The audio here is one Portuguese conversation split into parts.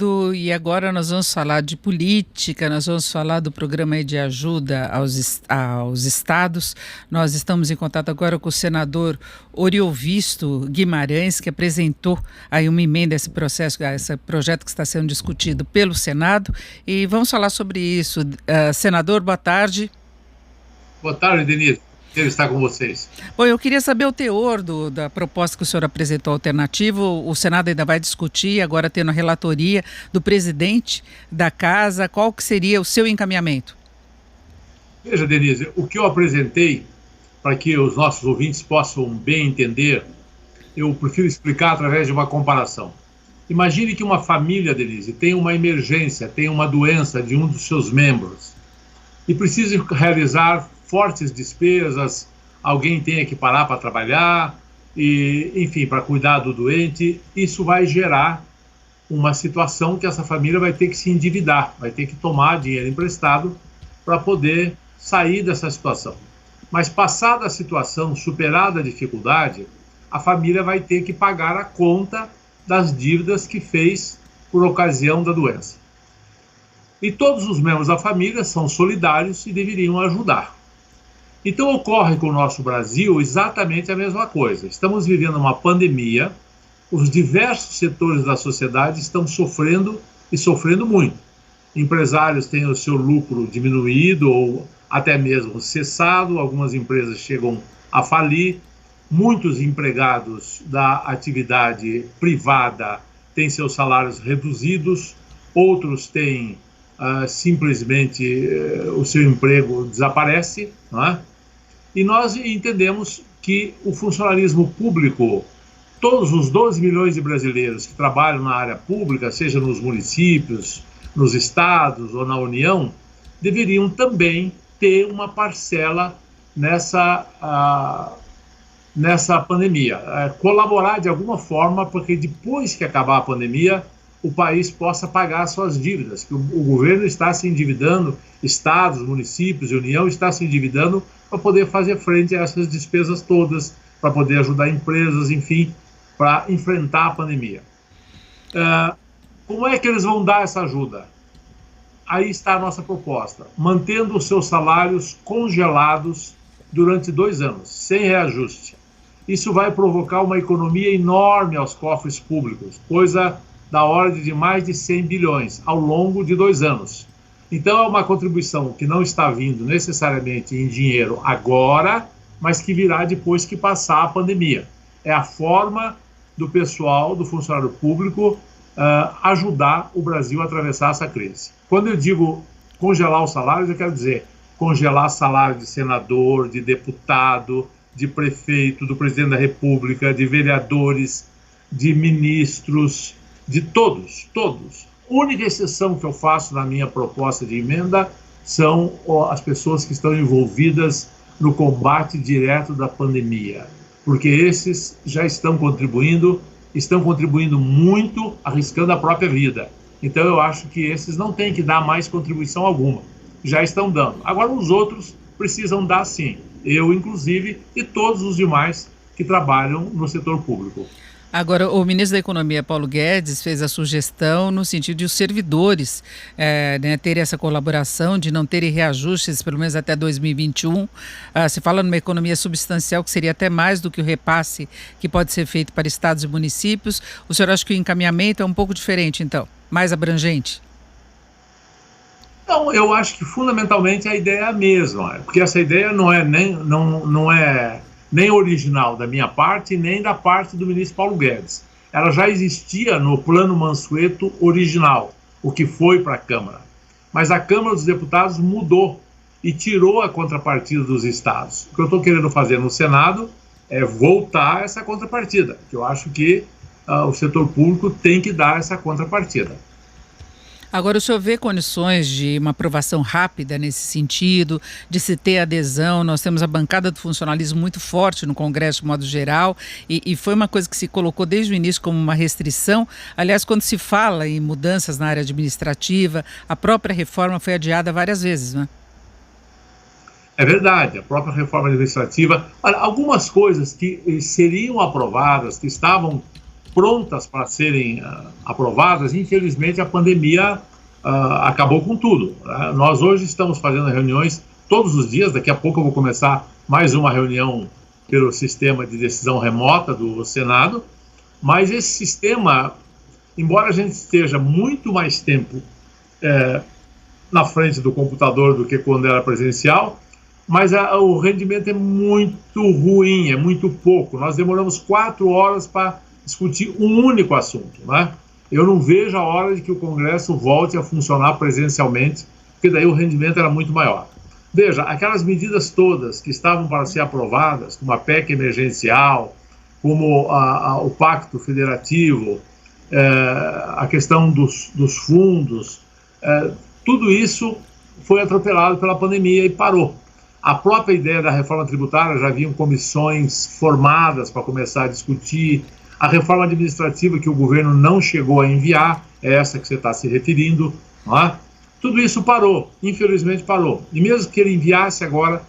Senado e agora nós vamos falar de política, nós vamos falar do programa de ajuda aos estados. Nós estamos em contato agora com o senador Oriovisto Guimarães, que apresentou aí uma emenda a esse processo, a esse projeto que está sendo discutido pelo Senado, e vamos falar sobre isso. Senador, boa tarde. Boa tarde, Denise. Ele está com vocês. Bom, eu queria saber o teor da proposta que o senhor apresentou alternativo. O Senado ainda vai discutir, agora tendo a relatoria do presidente da Casa. Qual que seria o seu encaminhamento? Veja, Denise, o que eu apresentei, para que os nossos ouvintes possam bem entender, eu prefiro explicar através de uma comparação. Imagine que uma família, Denise, tem uma emergência, tem uma doença de um dos seus membros e precisa realizar fortes despesas, alguém tenha que parar para trabalhar, e, enfim, para cuidar do doente. Isso vai gerar uma situação que essa família vai ter que se endividar, vai ter que tomar dinheiro emprestado para poder sair dessa situação. Mas passada a situação, superada a dificuldade, a família vai ter que pagar a conta das dívidas que fez por ocasião da doença. E todos os membros da família são solidários e deveriam ajudar. Então ocorre com o nosso Brasil exatamente a mesma coisa. Estamos vivendo uma pandemia, os diversos setores da sociedade estão sofrendo e sofrendo muito. Empresários têm o seu lucro diminuído ou até mesmo cessado, algumas empresas chegam a falir, muitos empregados da atividade privada têm seus salários reduzidos, outros têm simplesmente o seu emprego desaparece, não é? E nós entendemos que o funcionalismo público, todos os 12 milhões de brasileiros que trabalham na área pública, seja nos municípios, nos estados ou na União, deveriam também ter uma parcela nessa pandemia. Colaborar de alguma forma, porque depois que acabar a pandemia, o país possa pagar suas dívidas, que o governo está se endividando, estados, municípios e União está se endividando para poder fazer frente a essas despesas todas, para poder ajudar empresas, enfim, para enfrentar a pandemia. Como é que eles vão dar essa ajuda? Aí está a nossa proposta, mantendo os seus salários congelados durante 2 anos, sem reajuste. Isso vai provocar uma economia enorme aos cofres públicos, coisa da ordem de mais de 100 bilhões ao longo de 2 anos. Então é uma contribuição que não está vindo necessariamente em dinheiro agora, mas que virá depois que passar a pandemia. É a forma do pessoal, do funcionário público, ajudar o Brasil a atravessar essa crise. Quando eu digo congelar os salários, eu quero dizer congelar salário de senador, de deputado, de prefeito, do presidente da República, de vereadores, de ministros, de todos. A única exceção que eu faço na minha proposta de emenda são as pessoas que estão envolvidas no combate direto da pandemia, porque esses já estão contribuindo muito, arriscando a própria vida. Então eu acho que esses não têm que dar mais contribuição alguma, já estão dando. Agora os outros precisam dar sim, eu inclusive e todos os demais que trabalham no setor público. Agora, o ministro da Economia, Paulo Guedes, fez a sugestão no sentido de os servidores terem essa colaboração, de não terem reajustes, pelo menos até 2021. Se fala numa economia substancial, que seria até mais do que o repasse que pode ser feito para estados e municípios. O senhor acha que o encaminhamento é um pouco diferente, então? Mais abrangente? Não, eu acho que fundamentalmente a ideia é a mesma, porque essa ideia não é nem original da minha parte, nem da parte do ministro Paulo Guedes. Ela já existia no Plano Mansueto original, o que foi para a Câmara. Mas a Câmara dos Deputados mudou e tirou a contrapartida dos estados. O que eu estou querendo fazer no Senado é voltar essa contrapartida, que eu acho que o setor público tem que dar essa contrapartida. Agora, o senhor vê condições de uma aprovação rápida nesse sentido, de se ter adesão? Nós temos a bancada do funcionalismo muito forte no Congresso, de modo geral, e foi uma coisa que se colocou desde o início como uma restrição. Aliás, quando se fala em mudanças na área administrativa, a própria reforma foi adiada várias vezes, né? É verdade, a própria reforma administrativa. Olha, algumas coisas que seriam aprovadas, que estavam prontas para serem aprovadas. Infelizmente, a pandemia acabou com tudo. Nós hoje estamos fazendo reuniões todos os dias. Daqui a pouco eu vou começar mais uma reunião pelo sistema de decisão remota do Senado, mas esse sistema, embora a gente esteja muito mais tempo na frente do computador do que quando era presencial, mas o rendimento é muito ruim, é muito pouco. Nós demoramos 4 horas para discutir um único assunto, né? Eu não vejo a hora de que o Congresso volte a funcionar presencialmente, porque daí o rendimento era muito maior. Veja, aquelas medidas todas que estavam para ser aprovadas, como a PEC emergencial, como o Pacto Federativo, a questão dos fundos, tudo isso foi atropelado pela pandemia e parou. A própria ideia da reforma tributária, já haviam comissões formadas para começar a discutir. A reforma administrativa que o governo não chegou a enviar, é essa que você está se referindo, não é? Tudo isso parou, infelizmente parou. E mesmo que ele enviasse agora,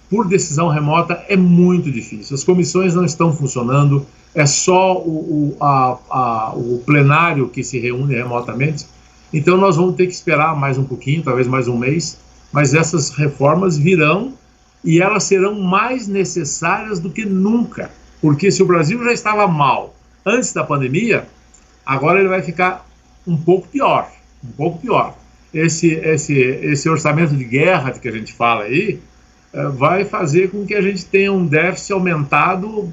por decisão remota, é muito difícil. As comissões não estão funcionando, é só o plenário que se reúne remotamente. Então nós vamos ter que esperar mais um pouquinho, talvez mais um mês, mas essas reformas virão e elas serão mais necessárias do que nunca. Porque se o Brasil já estava mal antes da pandemia, agora ele vai ficar um pouco pior, um pouco pior. Esse orçamento de guerra que a gente fala aí vai fazer com que a gente tenha um déficit aumentado,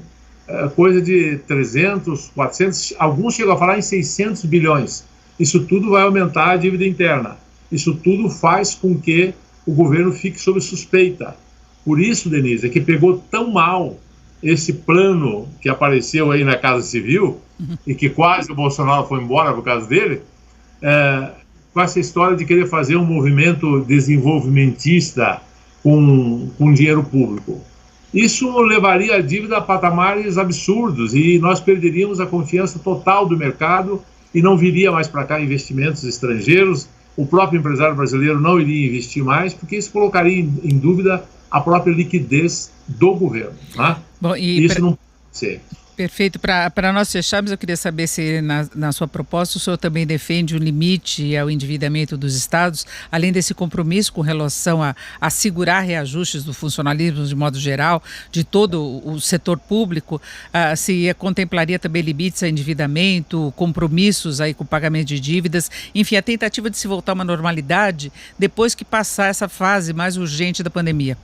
coisa de 300, 400, alguns chegam a falar em 600 bilhões. Isso tudo vai aumentar a dívida interna. Isso tudo faz com que o governo fique sob suspeita. Por isso, Denise, é que pegou tão mal esse plano que apareceu aí na Casa Civil e que quase o Bolsonaro foi embora por causa dele, com essa história de querer fazer um movimento desenvolvimentista com dinheiro público. Isso levaria a dívida a patamares absurdos e nós perderíamos a confiança total do mercado e não viria mais para cá investimentos estrangeiros. O próprio empresário brasileiro não iria investir mais, porque isso colocaria em dúvida a própria liquidez do governo, né? Bom, isso não pode ser. Perfeito. Para nós fecharmos, eu queria saber se na sua proposta o senhor também defende um limite ao endividamento dos estados, além desse compromisso com relação a assegurar reajustes do funcionalismo de modo geral, de todo o setor público, se contemplaria também limites a endividamento, compromissos aí com o pagamento de dívidas, enfim, a tentativa de se voltar a uma normalidade depois que passar essa fase mais urgente da pandemia.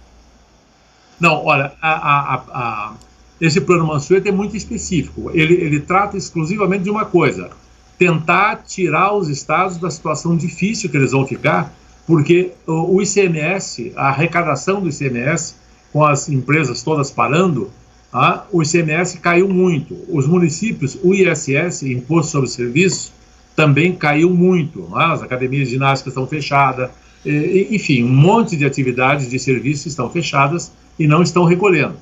Não, olha, esse plano Mansueto é muito específico. Ele trata exclusivamente de uma coisa: tentar tirar os estados da situação difícil que eles vão ficar, porque o ICMS, a arrecadação do ICMS, com as empresas todas parando, o ICMS caiu muito. Os municípios, o ISS, Imposto sobre Serviços, também caiu muito. As academias de ginástica estão fechadas, enfim, um monte de atividades de serviços estão fechadas e não estão recolhendo.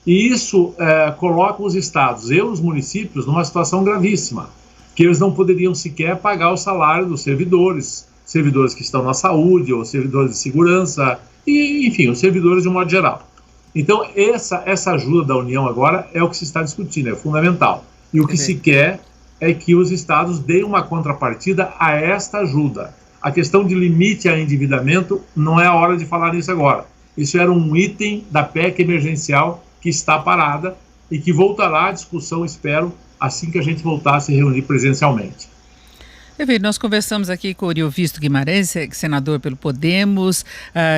E isso coloca os estados e os municípios numa situação gravíssima, que eles não poderiam sequer pagar o salário dos servidores que estão na saúde, ou servidores de segurança, e, enfim, os servidores de um modo geral. Então, essa ajuda da União agora é o que se está discutindo, é fundamental. E o que se quer é que os estados deem uma contrapartida a esta ajuda. A questão de limite a endividamento não é a hora de falar nisso agora. Isso era um item da PEC emergencial que está parada e que voltará à discussão, espero, assim que a gente voltar a se reunir presencialmente. Nós conversamos aqui com o Oriovisto Guimarães, senador pelo Podemos,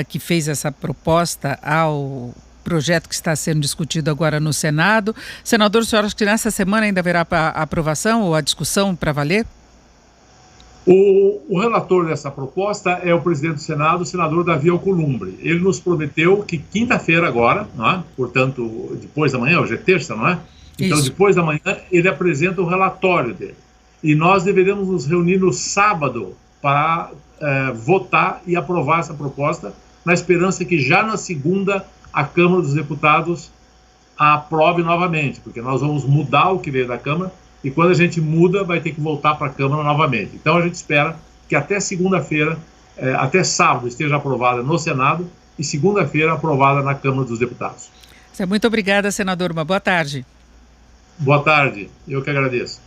que fez essa proposta ao projeto que está sendo discutido agora no Senado. Senador, o senhor acha que nessa semana ainda haverá a aprovação ou a discussão para valer? O relator dessa proposta é o presidente do Senado, o senador Davi Alcolumbre. Ele nos prometeu que quinta-feira agora, não é? Portanto, depois da manhã, hoje é terça, não é? Então, isso. Depois da manhã, ele apresenta o relatório dele. E nós deveremos nos reunir no sábado para votar e aprovar essa proposta, na esperança que já na segunda a Câmara dos Deputados a aprove novamente, porque nós vamos mudar o que veio da Câmara, e quando a gente muda, vai ter que voltar para a Câmara novamente. Então a gente espera que até segunda-feira, até sábado, esteja aprovada no Senado e segunda-feira aprovada na Câmara dos Deputados. Muito obrigada, senador. Uma boa tarde. Boa tarde. Eu que agradeço.